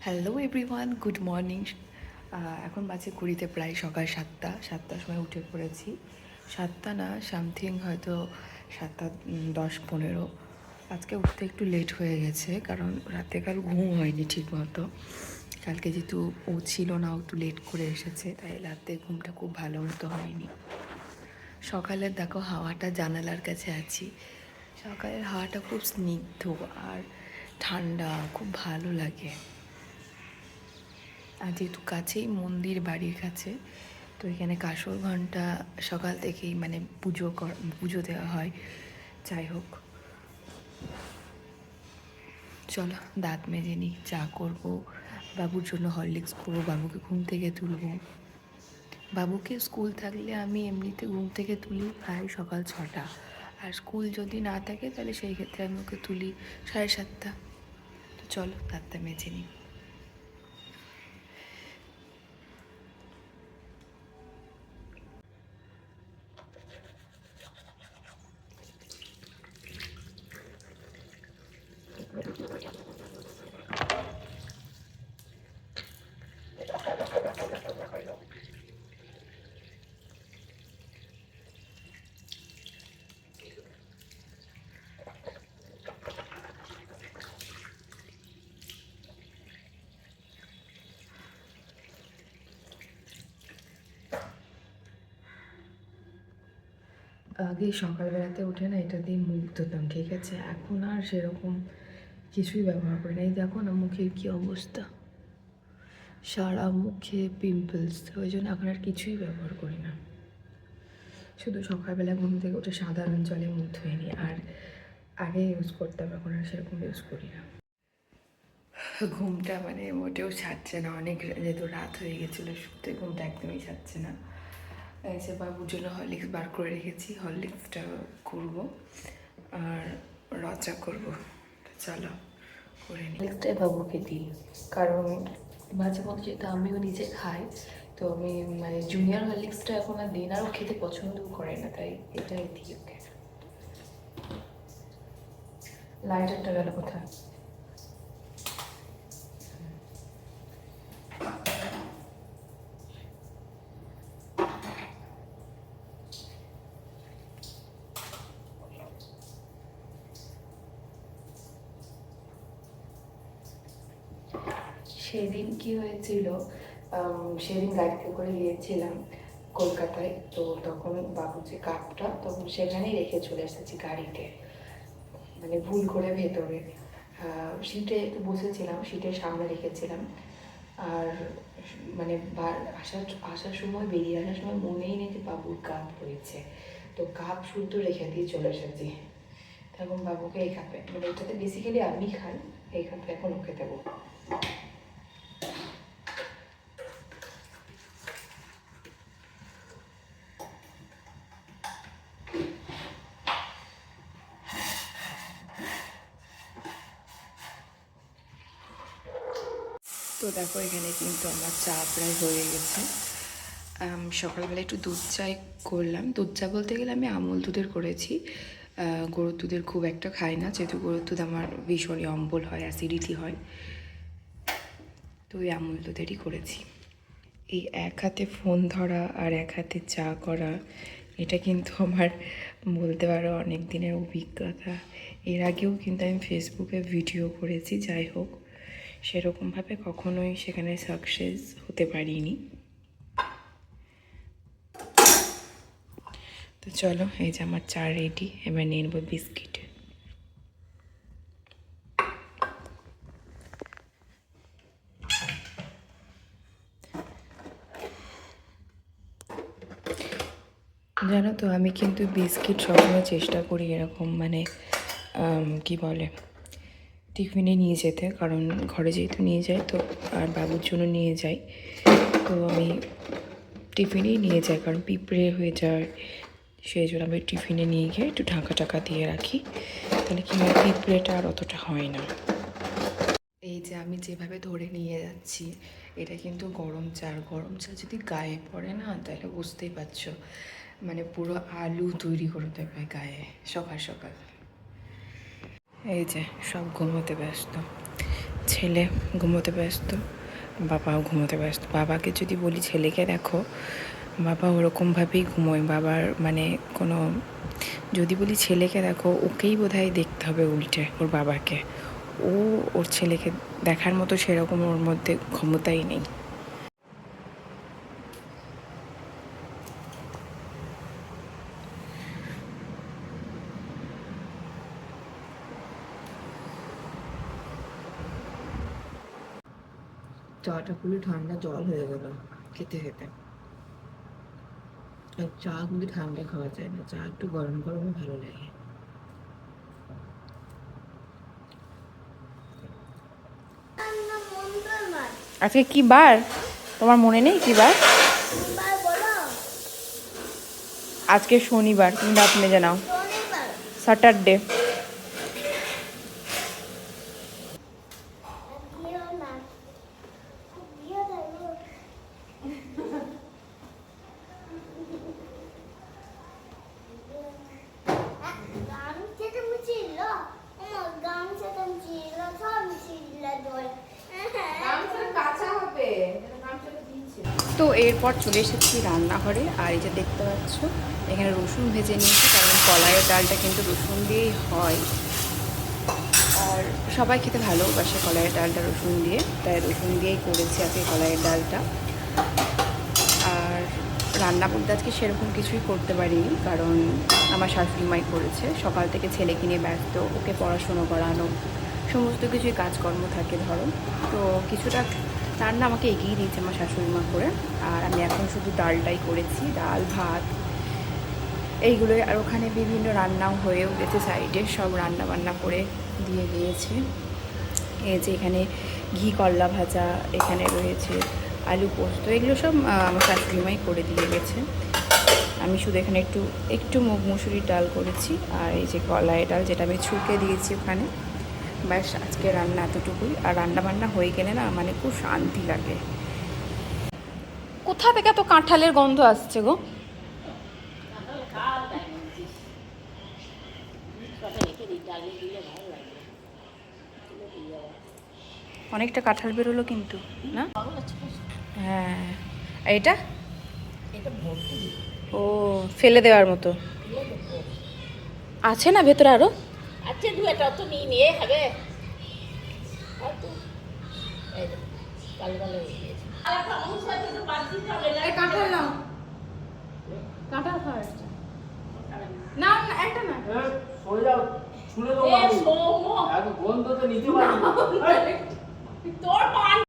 Hello everyone, good morning. এখন বাজে ঘড়িতে প্রায় সকাল 7টার সময় উঠে পড়েছি। 7টা না, সামথিং হয়তো 7:10-15। আজকে উঠতে একটু লেট হয়ে গেছে, কারণ রাতে কাল ঘুম হয়নি ঠিক মতো। কালকে যেহেতু ও ছিল না, ও একটু লেট করে এসেছে, তাই রাতে ঘুমটা খুব ভালো মতো হয়নি। সকালের দেখো হাওয়াটা জানালার কাছে আছি, সকালের হাওয়াটা খুব স্নিগ্ধ আর ঠান্ডা, খুব ভালো লাগে। আর যেহেতু কাছেই মন্দির, বাড়ির কাছে, তো এখানে কাসর ঘন্টা সকাল থেকেই মানে পুজো দেওয়া হয়। যাই হোক, চলো দাঁত মেজে নিই, চা করবো, বাবুর জন্য হরলিক্স করবো, বাবুকে ঘুম থেকে তুলবো। বাবুকে স্কুল থাকলে আমি এমনিতে ঘুম থেকে তুলি প্রায় সকাল 6টা, আর স্কুল যদি না থাকে তাহলে সেই ক্ষেত্রে আমি ওকে তুলি 7:30। তো চলো দাঁতটা মেজে নিই। আগে সকালবেলাতে উঠে না এটা দিয়ে মুখ ধুতাম, ঠিক আছে? এখন আর সেরকম কিছুই ব্যবহার করি না। এই দেখো না মুখের কী অবস্থা, সারা মুখে পিম্পলস, ওই জন্য এখন আর কিছুই ব্যবহার করি না। শুধু সকালবেলা ঘুম থেকে উঠে সাধারণ জলে মুখ ধুয়ে নিই, আর আগে ইউজ করতাম, এখন আর সেরকম ইউজ করি না। ঘুমটা মানে মোটেও ছাড়ছে না, অনেক যেহেতু রাত হয়ে গেছিলো, শুতে ঘুমটা একদমই ছাড়ছে না। এই যে বাবুর জন্য হরলিক্স বার করে রেখেছি, হরলিক্সটা করবো আর রচা করবো। চলো করে নিই। হরলিক্সটাই বাবুকে দিই, কারণ মাঝে মধ্যে যেহেতু আমিও নিজে খাই, তো আমি মানে জুনিয়র হরলিক্সটা এখন আর দিন, আর ও খেতে পছন্দও করে না, তাই এটাই দিই ওকে। লাইটারটা গেল কোথায়? সেদিন কি হয়েছিল, সেদিন গাড়িতে করে গিয়েছিলাম কলকাতায়, তো তখন বাবু যে কাপটা তখন সেখানেই রেখে চলে এসেছি গাড়িতে, মানে ভুল করে ভেতরে সিটে বসেছিলাম, সিটের সামনে রেখেছিলাম। আর মানে আসার আসার সময়, বেরিয়ে আসার সময় মনেই নেই যে বাবুর কাপ রয়েছে, তো কাপ শুদ্ধ রেখে দিয়ে চলে এসেছি। তখন বাবুকে এই কাপে, মানে এটাতে বেসিক্যালি আমি খাই, এই কাপে এখন ওকে দেবো। তো দেখো এখানে কিন্তু আমার চা প্রায় হয়ে গেছে। সকালবেলা একটু দুধ চাই করলাম। দুধ চা বলতে গেলে আমি আমুল দুধের করেছি, গরুর দুধের খুব একটা খাই না, যেহেতু গরুর দুধ আমার ভীষণই অম্বল হয়, অ্যাসিডিটি হয়, তো ওই আমুল দুধেরই করেছি। এই এক হাতে ফোন ধরা আর এক হাতে চা করা, এটা কিন্তু আমার বলতে পারো অনেক দিনের অভিজ্ঞতা। এর আগেও কিন্তু আমি ফেসবুকে ভিডিও করেছি, যাই হোক সেরকমভাবে কখনোই সেখানে সাকসেস হতে পারিনি। তো চলো, এই যে আমার চা রেডি, এবার নিয়ে নেবো বিস্কিট। জানো তো, আমি কিন্তু বিস্কিট সবসময় চেষ্টা করি এরকম মানে কি বলে, টিফিনে নিয়ে যেতে, কারণ ঘরে যেহেতু নিয়ে যাই, তো আর বাবুর জন্য নিয়ে যাই, তো আমি টিফিনেই নিয়ে যাই, কারণ পিঁপড়ে হয়ে যায়, সেই জন্য আমি টিফিনে নিয়ে গিয়ে একটু ঢাকা টাকা দিয়ে রাখি, তাহলে কি হয়, পিঁপড়েটা আর অতটা হয় না। এই যে আমি যেভাবে ধরে নিয়ে যাচ্ছি, এটা কিন্তু গরম চা, আর গরম চা যদি গায়ে পড়ে না, তাহলে বুঝতেই পারছো, মানে পুরো আলু তৈরি করে দেবে গায়ে সকাল সকাল। এই যে সব ঘুমোতে ব্যস্ত, ছেলে ঘুমোতে ব্যস্ত, বাবাও ঘুমোতে ব্যস্ত। বাবাকে যদি বলি ছেলেকে দেখো, বাবা ওরকমভাবেই ঘুমোয়। বাবার মানে কোনো, যদি বলি ছেলেকে দেখো, ওকেই বোধহয় দেখতে হবে উল্টে ওর বাবাকে। ও ওর ছেলেকে দেখার মতো সেরকম ওর মধ্যে ক্ষমতাই নেই। চাটা খুবই ঠান্ডা জল হয়ে গেল খেতে খেতে। আর চা কিন্তু ঠান্ডা খাওয়া যায় না, চা একটু গরম গরমই ভালো লাগে। আজকে কি বার তোমার মনে নেই কি বার? আজকে শনিবার, তুমি রাত মেজে নাও। স্যাটারডে। তো এরপর চলে এসেছি রান্নাঘরে। আর এই যে দেখতে পাচ্ছ এখানে রসুন ভেজে নিয়েছি, কারণ কলাইয়ের ডালটা কিন্তু রসুন দিয়েই হয়। আর সবাই খেতে ভালোবাসে কলাইয়ের ডালটা রসুন দিয়ে, তাই রসুন দিয়েই করেছি আজকে কলাইয়ের ডালটা। আর রান্না করতে আজকে সেরকম কিছুই করতে পারিনি, কারণ আমার শাশুড়ি মাই করেছে। সকাল থেকে ছেলেকে নিয়ে ব্যস্ত, ওকে পড়াশুনো করানো, সমস্ত কিছুই কাজকর্ম থাকে ধরো। তো কিছুটা রান্না আমাকে এগিয়ে দিয়েছে আমার শাশুড়ি মা করে। আর আমি এখন শুধু ডালটাই করেছি, ডাল ভাত এইগুলোই। আর ওখানে বিভিন্ন রান্নাও হয়েও গেছে, সাইডে সব রান্না বান্না করে দিয়ে দিয়েছে। এই যে এখানে ঘি করলা ভাজা, এখানে রয়েছে আলু পোস্ত, এগুলো সব আমার শাশুড়ি মাই করে দিয়ে গেছে। আমি শুধু এখানে একটু মুগ মুসুরির ডাল করেছি, আর এই যে কলাইয়ের ডাল যেটা আমি ছুঁকে দিয়েছি ওখানে। ব্যাস আজকে রান্না এতটুকুই। আর রান্না বান্না হয়ে গেলে না মানে খুব শান্তি লাগে। কোথা থেকে এত কাঁঠালের গন্ধ আসছে গো? অনেকটা কাঁঠাল বেরোলো কিন্তু না? হ্যাঁ। এইটা ও ফেলে দেওয়ার মতো আছে না ভেতরে আরো? আচ্ছা দু একটা তো নিয়ে হবে। কাঁঠাল নাও, কাঁঠাল খাওয়া না একটা না। সরে যাও, শুনে দাও, গন্ধ তো নিতে পারি।